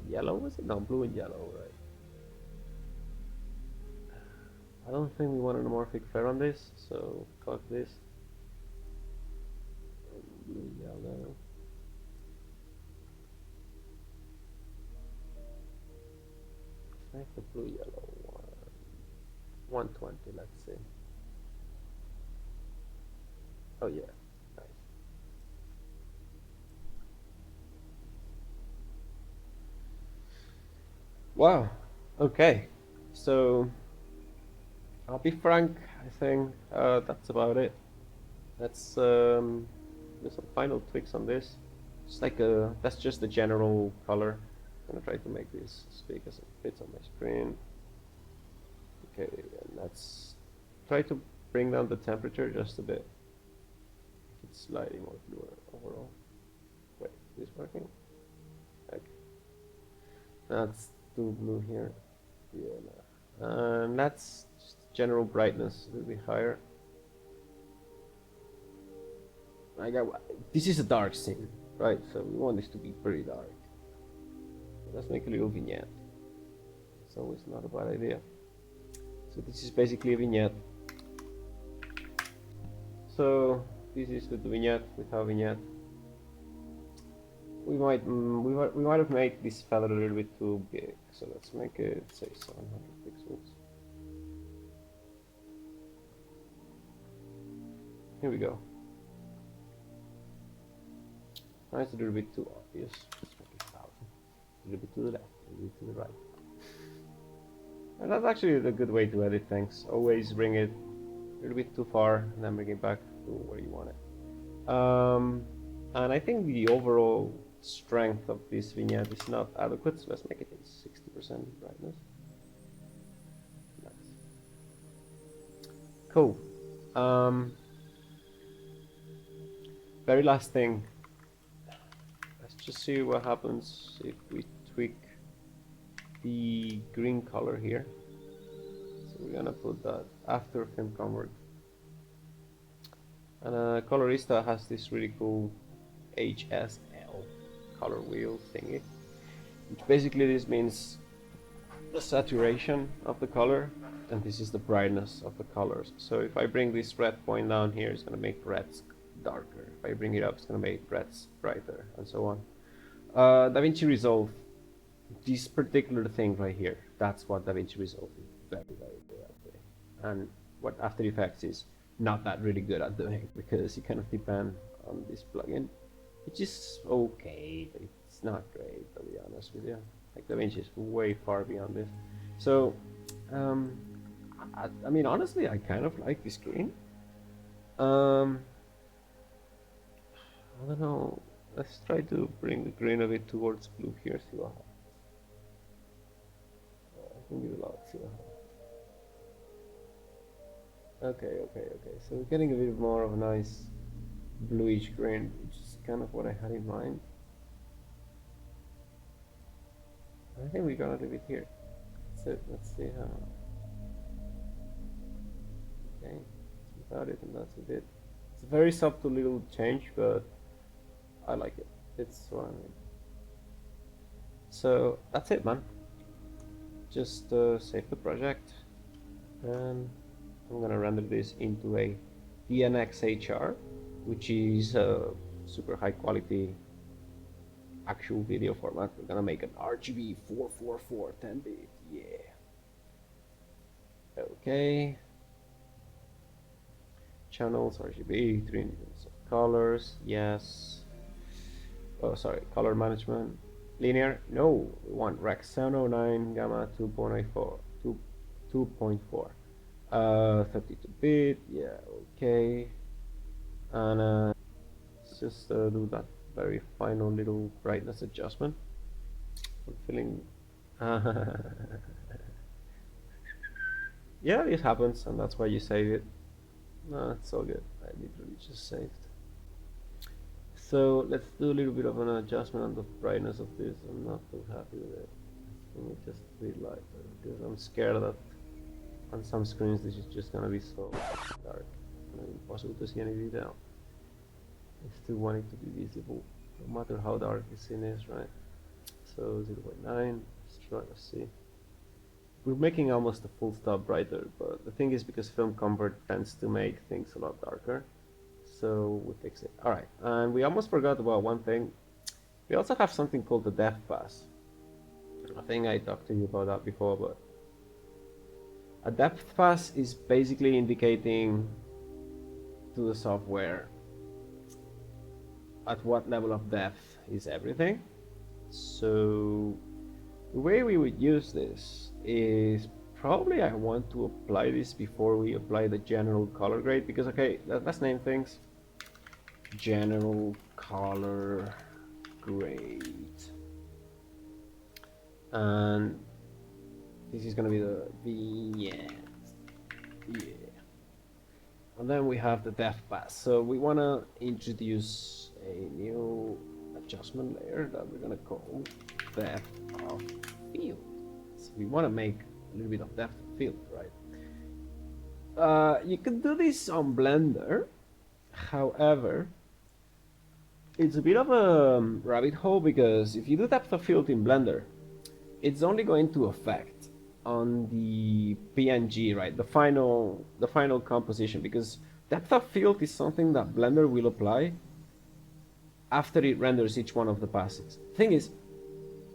yellow. Was it? No, blue and yellow, right? I don't think we want an anamorphic flare on this, so fuck this. Blue, yellow. Let's make the blue yellow one. 120, let's see. Oh yeah, nice. Wow, okay, so I'll be frank, I think that's about it. Let's do some final tweaks on this. It's like that's just the general color. I'm gonna try to make this as big as it fits on my screen. Okay, and let's try to bring down the temperature just a bit. It's slightly more bluer overall. Wait, is this working? Okay. That's too blue here. Yeah, no. And that's just general brightness a little bit higher. This is a dark scene, right? So we want this to be pretty dark. Let's make a little vignette. It's always not a bad idea. So this is basically a vignette. So this is with the vignette, without vignette. We might have made this feather a little bit too big. So let's make it say 700 pixels. Here we go. Now it's a little bit too obvious. Let's make it 1000. A little bit to the left, a little bit to the right. And that's actually a good way to edit things. Always bring it a little bit too far and then bring it back to where you want it. And I think the overall strength of this vignette is not adequate, so let's make it 60% brightness. Nice. Cool. Very last thing. Let's just see what happens if we tweak the green color here. So we're gonna put that after film convert. And Colorista has this really cool HSL color wheel thingy, which basically this means the saturation of the color, and this is the brightness of the colors. So if I bring this red point down here, it's gonna make reds darker. If I bring it up, it's gonna make reds brighter, and so on. DaVinci Resolve, this particular thing right here, that's what DaVinci Resolve is very good at doing. And what After Effects is not that really good at doing, because you kind of depend on this plugin, which is okay, but it's not great, to be honest with you. Like DaVinci is way far beyond this. So, I mean, honestly, I kind of like this green. I don't know. Let's try to bring the green a bit towards blue here. See what happens. I can give it a lot. See what happens. Okay. So we're getting a bit more of a nice bluish green, which is kind of what I had in mind. I think we're gonna leave it here. That's it. Let's see how. Okay, it's without it, and that's a bit. It's a very subtle little change, but I like it. It's what I mean. So that's it, man. Just save the project, and I'm gonna render this into a DNxHR, which is a super high quality actual video format. We're gonna make an RGB 444 10-bit. Yeah. Okay. Channels RGB, 3 colors. Yes. Oh, sorry. Color management. Linear. No. We want Rec 709 gamma 2.4. 2.4. 32-bit. Yeah. Okay. And let's just do that very final little brightness adjustment. I'm feeling yeah, this happens, and that's why you save it. No, it's all good. I literally just saved. So let's do a little bit of an adjustment on the brightness of this. I'm not too happy with it. Let me just be lighter because I'm scared that on some screens this is just gonna be so dark and impossible to see any detail. I still want it to be visible, no matter how dark the scene is, right? So 0.9, let's try to see. We're making almost a full stop brighter, but the thing is, because film comfort tends to make things a lot darker, so we fix it. Alright, and we almost forgot about one thing. We also have something called the depth pass. I think I talked to you about that before, but a depth pass is basically indicating to the software at what level of depth is everything. So the way we would use this is probably I want to apply this before we apply the general color grade, because okay, let's name things. General color grade, and this is gonna be the vignette. Yeah. And then we have the depth pass. So we want to introduce a new adjustment layer that we're going to call depth of field. So we want to make a little bit of depth of field, right? You can do this on Blender. However, it's a bit of a rabbit hole, because if you do depth of field in Blender, it's only going to affect on the PNG, right? The final composition, because depth of field is something that Blender will apply after it renders each one of the passes. Thing is,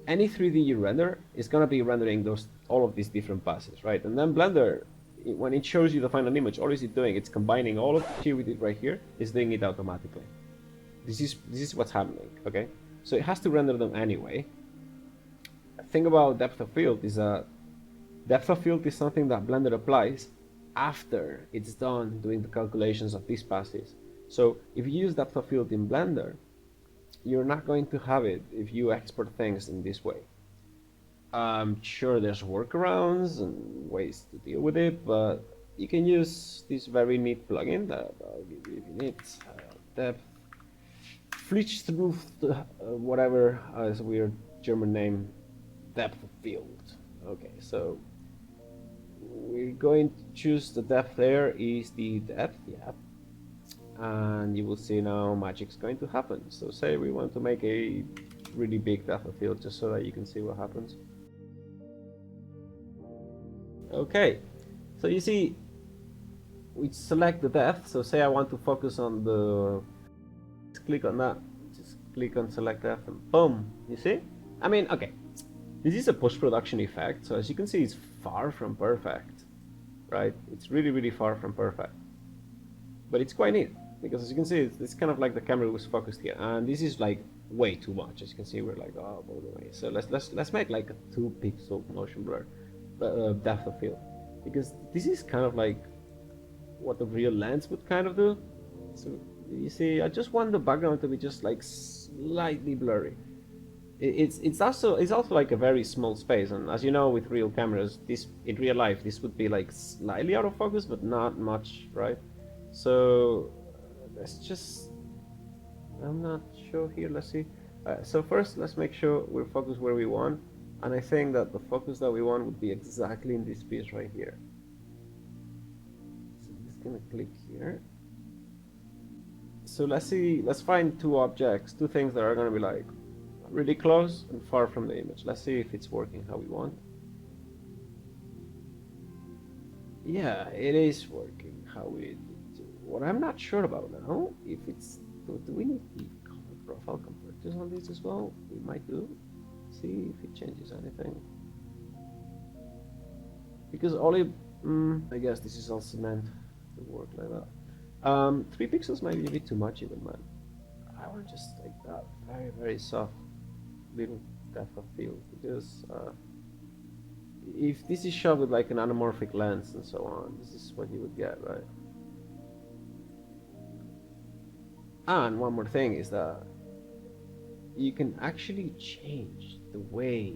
any 3D you render is gonna be rendering all of these different passes, right? And then Blender, when it shows you the final image, all it's doing, it's combining all of the shit we did right here, is doing it automatically. This is what's happening, okay? So it has to render them anyway. The thing about depth of field is that depth of field is something that Blender applies after it's done doing the calculations of these passes. So if you use depth of field in Blender, you're not going to have it if you export things in this way. I'm sure there's workarounds and ways to deal with it, but you can use this very neat plugin that I'll give you if you need. Depth Flichtstruft, whatever is a weird German name, depth of field. Okay, so we're going to choose the depth there is the depth, yeah. And you will see now magic's going to happen. So say we want to make a really big depth of field just so that you can see what happens. Okay, so you see, we select the depth. So say I want to focus on the, just click on that, just click on select depth and boom, you see? I mean, okay, this is a post-production effect, so as you can see, it's far from perfect, right? It's really far from perfect, but it's quite neat, because as you can see, it's kind of like the camera was focused here, and this is like way too much. As you can see, we're like, oh, by the way. So let's make like a 2-pixel motion blur depth of field, because this is kind of like what the real lens would kind of do. So you see, I just want the background to be just like slightly blurry. It's also like a very small space, and as you know, with real cameras, this in real life this would be like slightly out of focus, but not much, right? So let's just I'm not sure here. Let's see. So first, let's make sure we're focused where we want. And I think that the focus that we want would be exactly in this piece right here. So I'm just gonna click here. So let's see, let's find two objects, two things that are gonna be like really close and far from the image. Let's see if it's working how we want. Yeah, it is working how we do. What I'm not sure about now, if it's, do we need the color profile converters on this as well? We might do. See if it changes anything. Because all it, I guess this is also meant to work like that. 3 pixels might be a bit too much even, man. I want just like that very, very soft little depth of field, because if this is shot with like an anamorphic lens and so on, this is what you would get, right? And one more thing is that you can actually change the way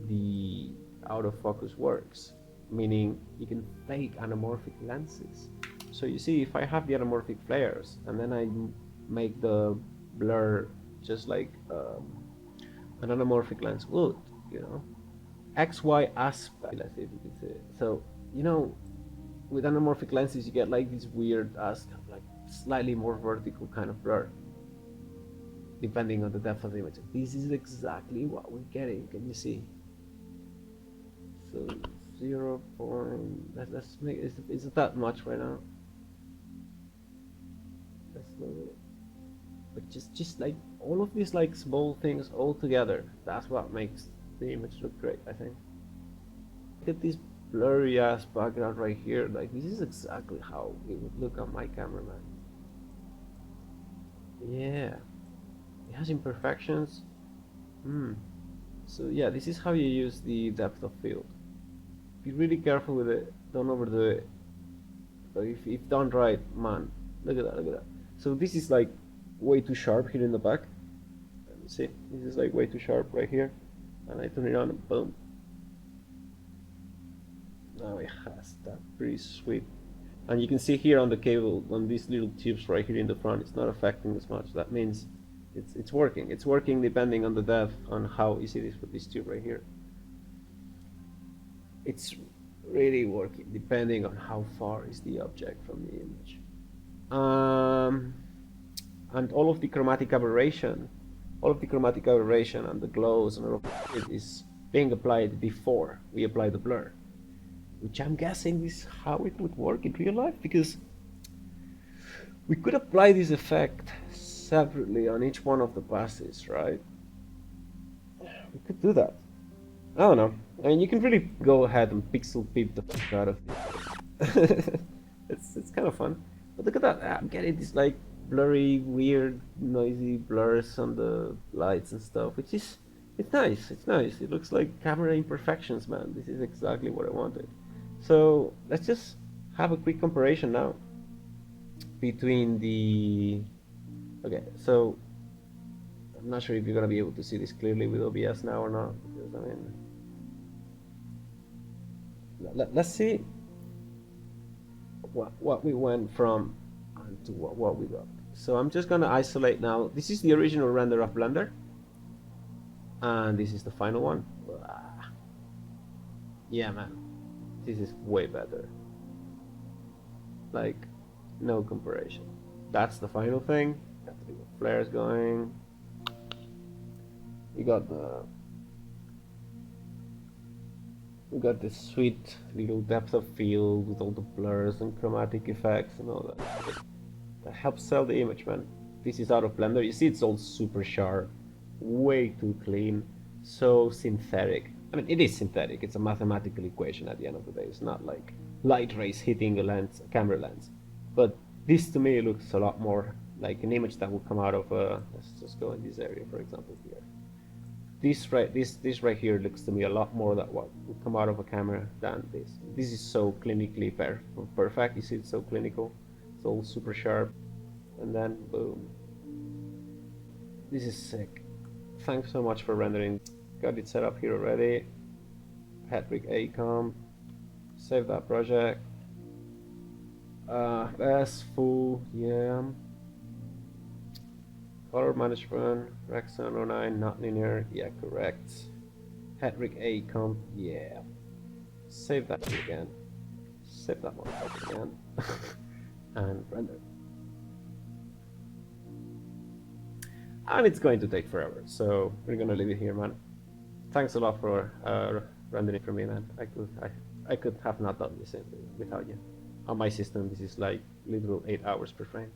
the autofocus works, meaning you can fake anamorphic lenses. So you see, if I have the anamorphic flares and then I make the blur just like an anamorphic lens would, you know, XY aspect, let's see if you can see it. So, you know, with anamorphic lenses you get like this weird like slightly more vertical kind of blur depending on the depth of the image. This is exactly what we're getting. Can you see? So 0. Let's make is it that much right now? Let's load it. But just like all of these like small things all together, that's what makes the image look great, I think. Look at this blurry ass background right here. Like this is exactly how it would look on my camera, man. Yeah, it has imperfections. So yeah, this is how you use the depth of field. Be really careful with it. Don't overdo it. But if done right, man, look at that, look at that. So this is like way too sharp here in the back. Let me see. This is like way too sharp right here, and I turn it on and boom. Now it has that pretty sweet. And you can see here on the cable, on these little tubes right here in the front, it's not affecting as much. That means it's working. It's working depending on the depth, on how easy it is with this tube right here. It's really working depending on how far is the object from the image. And all of the chromatic aberration, and the glows and all of it is being applied before we apply the blur, which I'm guessing is how it would work in real life, because we could apply this effect separately on each one of the passes, right? We could do that. I don't know. I mean, you can really go ahead and pixel peep the fuck out of it. It's kind of fun. But look at that. I'm getting this like blurry, weird, noisy blurs on the lights and stuff, which is it's nice. It's nice. It looks like camera imperfections, man. This is exactly what I wanted. So let's just have a quick comparison now between the. Okay, so I'm not sure if you're gonna be able to see this clearly with OBS now or not, because I mean, let's see what we went from to what we got. So I'm just gonna isolate now. This is the original render of Blender, and this is the final one. Yeah, man, this is way better. Like, no comparison. That's the final thing. Got the little flares going. We got this sweet little depth of field with all the blurs and chromatic effects and all that. That helps sell the image, man. This is out of Blender. You see, it's all super sharp, way too clean, so synthetic. I mean, it is synthetic. It's a mathematical equation at the end of the day. It's not like light rays hitting a camera lens. But this to me looks a lot more like an image that would come out of let's just go in this area, for example, here. This right here looks to me a lot more like what would come out of a camera than this. This is so clinically perfect. You see, it's so clinical. It's all super sharp, and then boom. This is sick. Thanks so much for rendering. Got it set up here already. Patrick Acom. Save that project. That's full. Yeah. Color management, Rexon 09, not linear, yeah, correct. Hedrick A comp, yeah. Save that again. Save that one again. And render. And it's going to take forever, so we're gonna leave it here, man. Thanks a lot for rendering for me, man. I could have not done this without you. On my system, this is like literal 8 hours per frame.